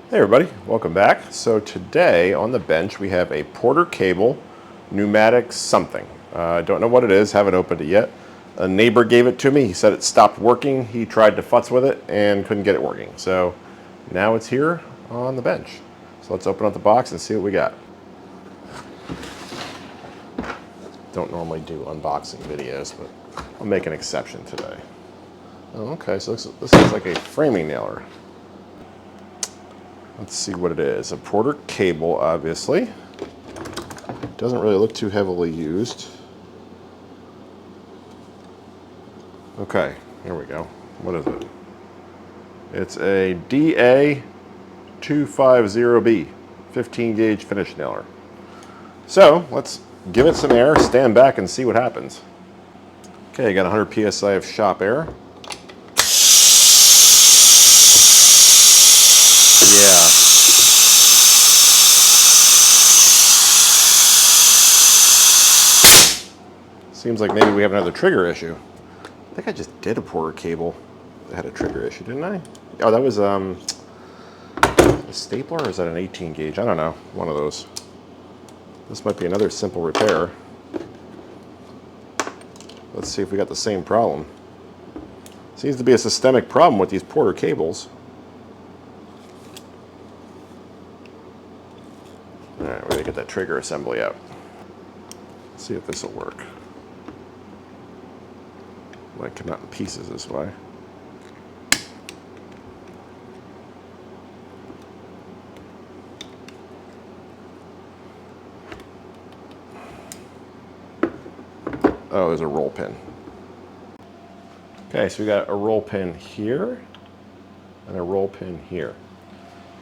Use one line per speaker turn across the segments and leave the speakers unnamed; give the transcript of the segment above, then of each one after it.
Hey everybody, welcome back. So today on the bench we have a Porter Cable pneumatic something. I don't know what it is, haven't opened it yet. A neighbor gave it to me, he said it stopped working, he tried to futz with it and couldn't get it working. So now it's here on the bench. So let's open up the box and see what we got. Don't normally do unboxing videos, but I'll make an exception today. Oh, okay, so this looks like a framing nailer. Let's see what it is. A Porter Cable, obviously. Doesn't really look too heavily used. Okay, here we go. What is it? It's a DA250B 15 gauge finish nailer. So let's give it some air, stand back and see what happens. Okay, I got 100 psi of shop air. Yeah. Seems like maybe we have another trigger issue. I think I just did a Porter Cable that had a trigger issue, didn't I? Oh, that was a stapler, or is that an 18 gauge? I don't know, one of those. This might be another simple repair. Let's see if we got the same problem. Seems to be a systemic problem with these Porter cables. All right, we're gonna get that trigger assembly out. Let's see if this will work. Might come out in pieces this way. Oh, there's a roll pin. Okay, so we got a roll pin here and a roll pin here.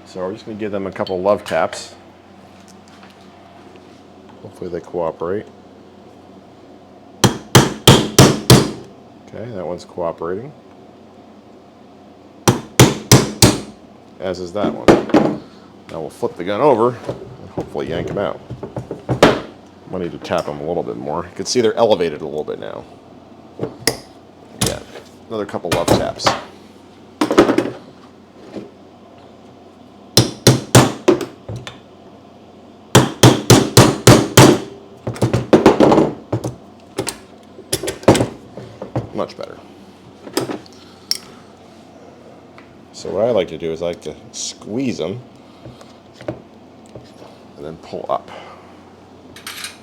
So we're just gonna give them a couple love taps. Hopefully they cooperate. Okay, that one's cooperating. As is that one. Now we'll flip the gun over and hopefully yank them out. Might need to tap them a little bit more. You can see they're elevated a little bit now. Yeah, another couple love taps. Much better. So what I like to do is I like to squeeze them and then pull up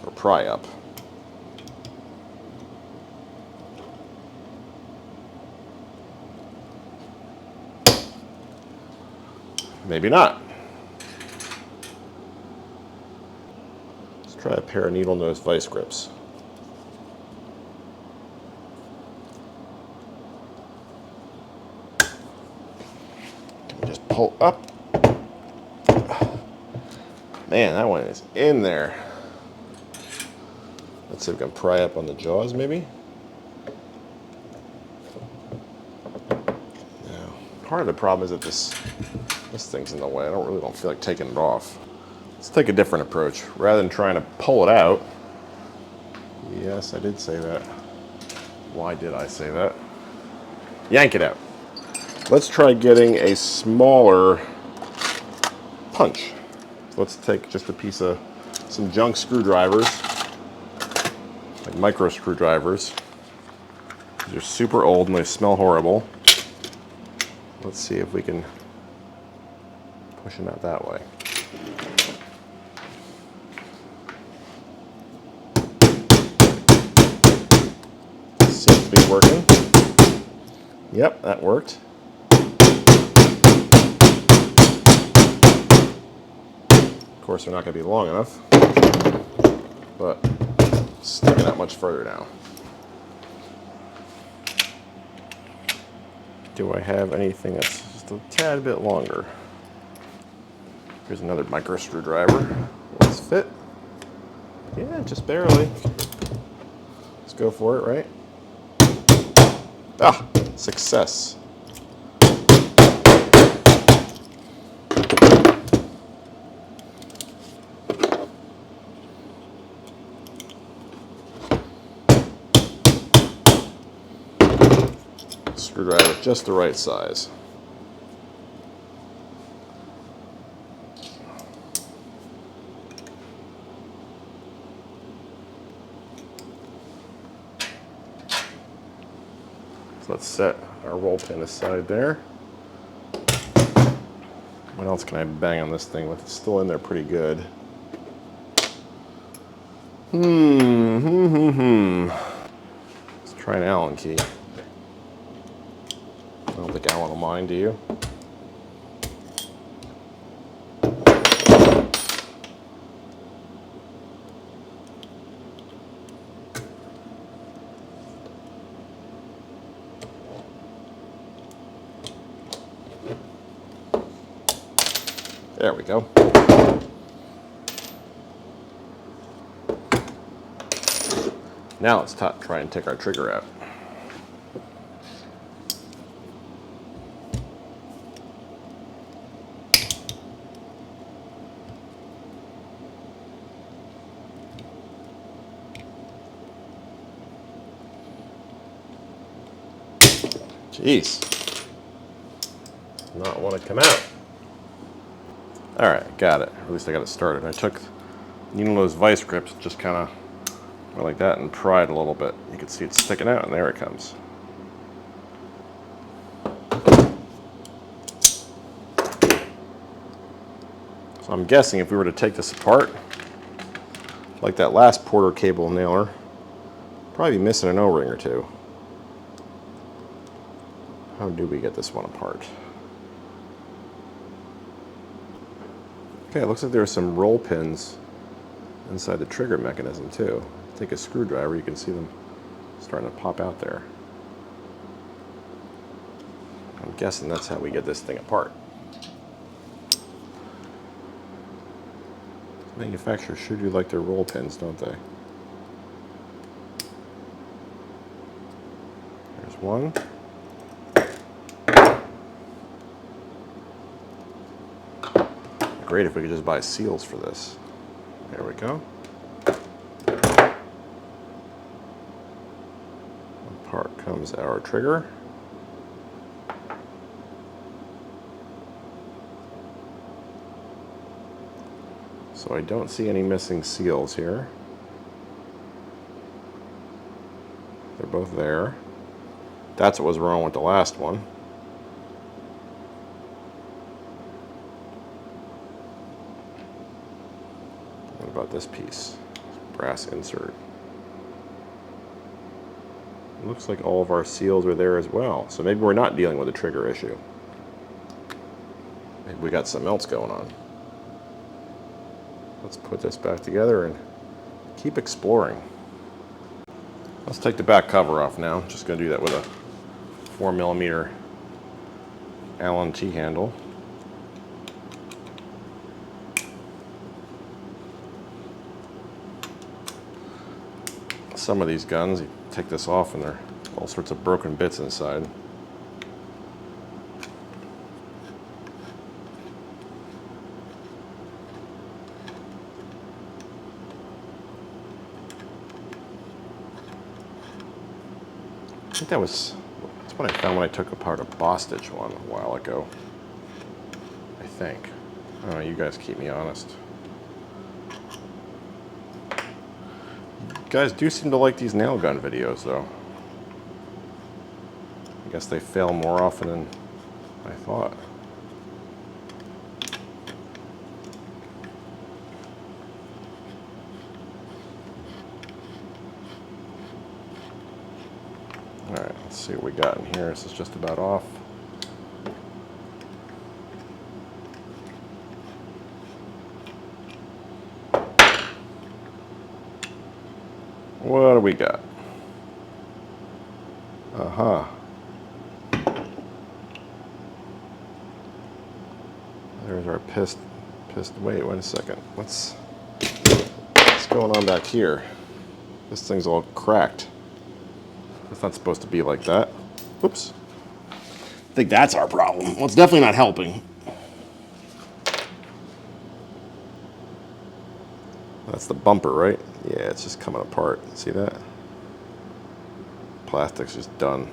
or pry up. Maybe not. Let's try a pair of needle nose vice grips. Just pull up. Man, that one is in there. Let's see if we can pry up on the jaws, maybe. No. Part of the problem is that this thing's in the way. I really don't feel like taking it off. Let's take a different approach. Rather than trying to pull it out. Yes, I did say that. Why did I say that? Yank it out. Let's try getting a smaller punch. So let's take just a piece of some junk screwdrivers, like micro screwdrivers. These are super old and they smell horrible. Let's see if we can push them out that way. Seems to be working. Yep, that worked. Of course, they're not going to be long enough, but sticking out much further now. Do I have anything that's just a tad bit longer? Here's another micro screwdriver. Will this fit? Yeah, just barely. Let's go for it, right? Ah, success. Screwdriver just the right size. So let's set our roll pin aside there. What else can I bang on this thing with? It's still in there pretty good. Let's try an Allen key. I don't think Allen will mind, do you? There we go. Now let's try and take our trigger out. Jeez. Not want to come out. All right, got it. At least I got it started. I took one of those vice grips, just kind of went like that and pried a little bit. You can see it's sticking out, and there it comes. So I'm guessing if we were to take this apart, like that last Porter cable nailer, probably be missing an O-ring or two. How do we get this one apart? Okay, it looks like there are some roll pins inside the trigger mechanism too. Take a screwdriver, you can see them starting to pop out there. I'm guessing that's how we get this thing apart. Manufacturers sure do like their roll pins, don't they? There's one. Great if we could just buy seals for this. There we go. Apart comes our trigger. So I don't see any missing seals here. They're both there. That's what was wrong with the last one. What about this piece? Brass insert. It looks like all of our seals are there as well. So maybe we're not dealing with a trigger issue. Maybe we got something else going on. Let's put this back together and keep exploring. Let's take the back cover off now. Just going to do that with a 4mm Allen T-handle. Some of these guns, you take this off and there are all sorts of broken bits inside. I think that's what I found when I took apart a Bostitch one a while ago. I think. I don't know, you guys keep me honest. You guys do seem to like these nail gun videos though. I guess they fail more often than I thought. Alright, let's see what we got in here. This is just about off. What do we got? Uh-huh. There's our piston. Wait a second. What's going on back here? This thing's all cracked. It's not supposed to be like that. Oops. I think that's our problem. Well, it's definitely not helping. That's the bumper, right? Yeah, it's just coming apart. See that? Plastic's just done.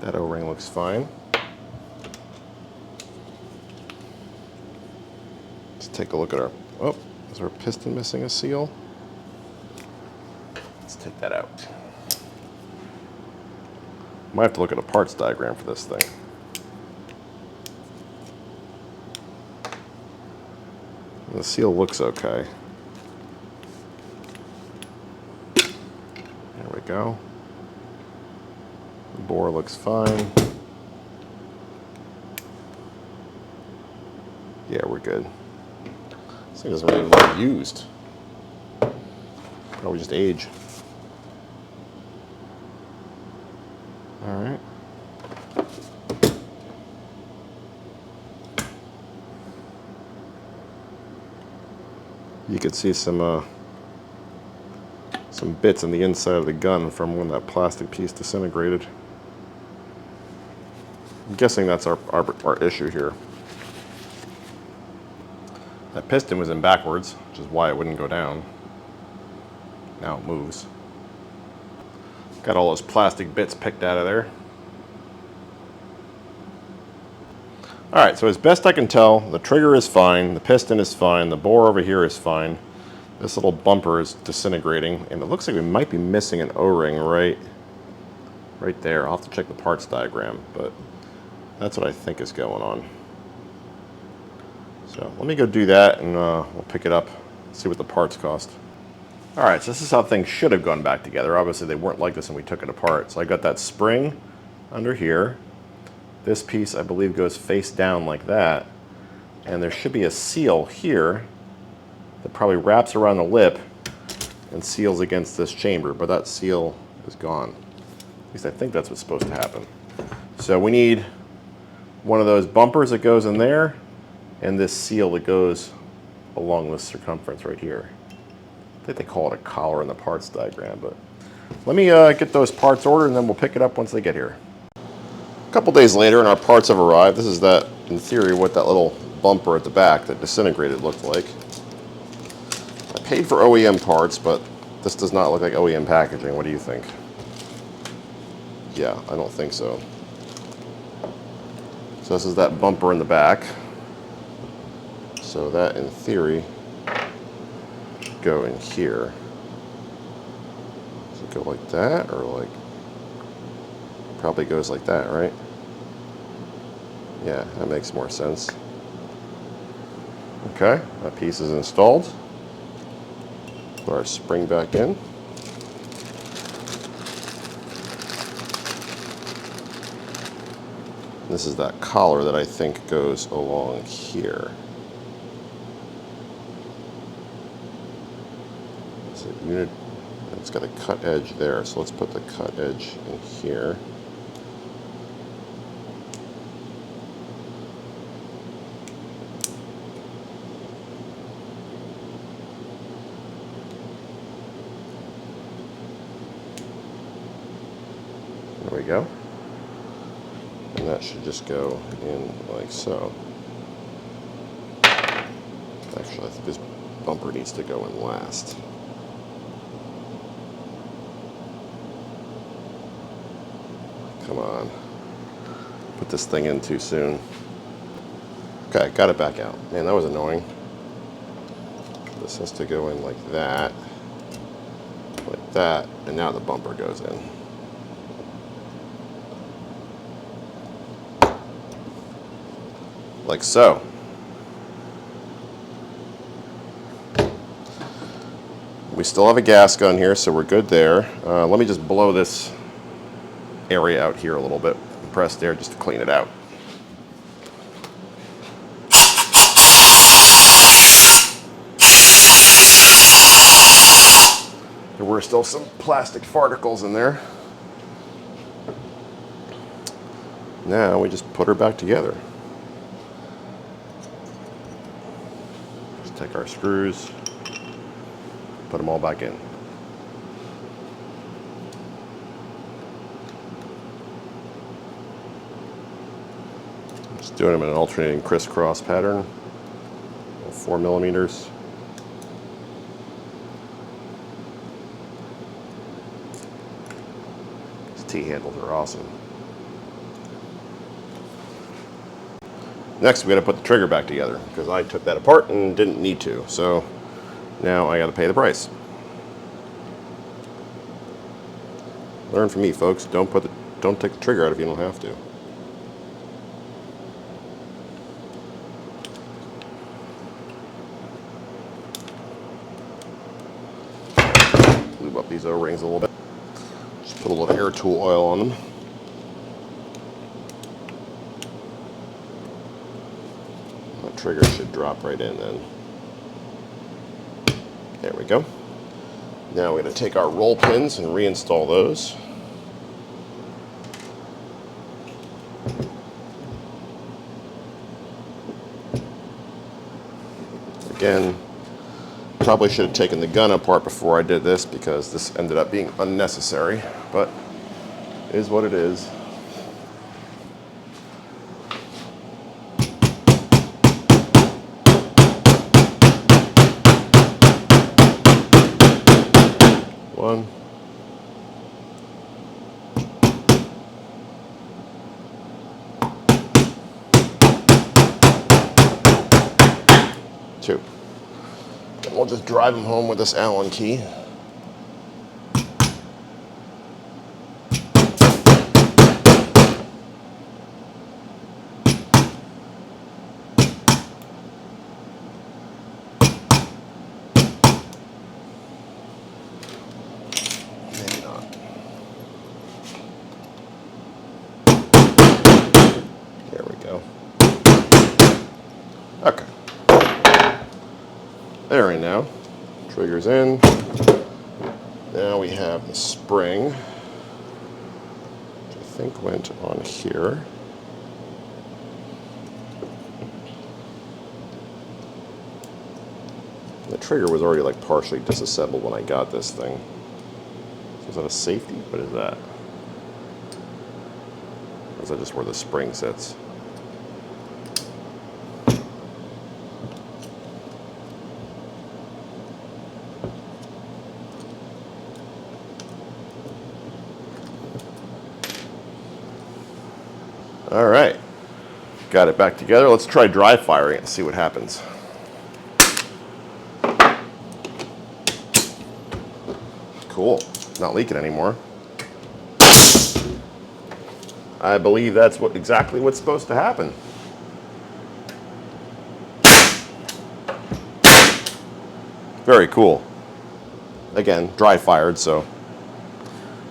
That O-ring looks fine. take a look at our, oh, is our piston missing a seal? Let's take that out. Might have to look at a parts diagram for this thing. The seal looks okay. There we go. The bore looks fine. Yeah, we're good. This thing doesn't really look used. Probably just age. All right. You could see some bits on the inside of the gun from when that plastic piece disintegrated. I'm guessing that's our issue here. That piston was in backwards, which is why it wouldn't go down. Now it moves. Got all those plastic bits picked out of there. All right, so as best I can tell, the trigger is fine, the piston is fine, the bore over here is fine. This little bumper is disintegrating, and it looks like we might be missing an O-ring right there. I'll have to check the parts diagram, but that's what I think is going on. So let me go do that, and we'll pick it up, see what the parts cost. All right, so this is how things should have gone back together. Obviously, they weren't like this when we took it apart. So I got that spring under here. This piece, I believe, goes face down like that. And there should be a seal here that probably wraps around the lip and seals against this chamber, but that seal is gone. At least I think that's what's supposed to happen. So we need one of those bumpers that goes in there and this seal that goes along this circumference right here. I think they call it a collar in the parts diagram, but let me get those parts ordered and then we'll pick it up once they get here. A couple days later and our parts have arrived. This is that, in theory, what that little bumper at the back that disintegrated looked like. I paid for OEM parts, but this does not look like OEM packaging. What do you think? Yeah, I don't think so. So this is that bumper in the back. So that, in theory, should go in here. Does it go like that, or like... Probably goes like that, right? Yeah, that makes more sense. Okay, that piece is installed. Put our spring back in. This is that collar that I think goes along here. Is it unit? It's got a cut edge there, so let's put the cut edge in here. There we go. And that should just go in like so. Actually, I think this bumper needs to go in last. Come on. Put this thing in too soon. Okay, got it back out. Man, that was annoying. This has to go in like that, and now the bumper goes in. Like so. We still have a gas gun here, so we're good there. Let me just blow this area out here a little bit. Compressed air just to clean it out. There were still some plastic particles in there. Now we just put her back together. Just take our screws, put them all back in. Just doing them in an alternating crisscross pattern, 4 millimeters. These T-handles are awesome. Next, we got to put the trigger back together because I took that apart and didn't need to. So now I got to pay the price. Learn from me, folks. Don't take the trigger out if you don't have to. Lube up these O-rings a little bit. Just put a little air tool oil on them. The trigger should drop right in then. There we go. Now we're going to take our roll pins and reinstall those. Again, probably should have taken the gun apart before I did this because this ended up being unnecessary, but it is what it is. One. Two. And we'll just drive them home with this Allen key. Maybe not. There we go. Okay. There and now. Trigger's in. Now we have the spring, which I think went on here. The trigger was already like partially disassembled when I got this thing. So is that a safety? What is that? Or is that just where the spring sits? All right, got it back together. Let's try dry firing it and see what happens. Cool, not leaking anymore. I believe that's exactly what's supposed to happen. Very cool. Again, dry fired, so.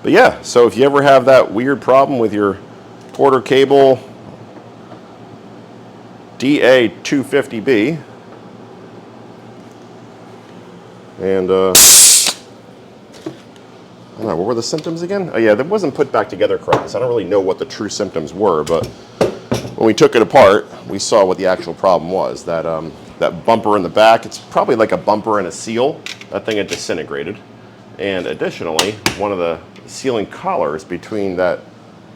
But yeah, so if you ever have that weird problem with your Porter Cable DA250B, and I don't know, what were the symptoms again? Oh yeah, that wasn't put back together correctly, so I don't really know what the true symptoms were, but when we took it apart, we saw what the actual problem was. That that bumper in the back, it's probably like a bumper and a seal. That thing had disintegrated. And additionally, one of the sealing collars between that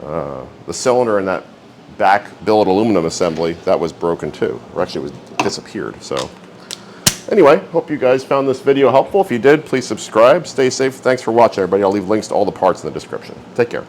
the cylinder and that back billet aluminum assembly, that was broken too. Or actually it was disappeared. So anyway, hope you guys found this video helpful. If you did, please subscribe. Stay safe. Thanks for watching, everybody. I'll leave links to all the parts in the description. Take care.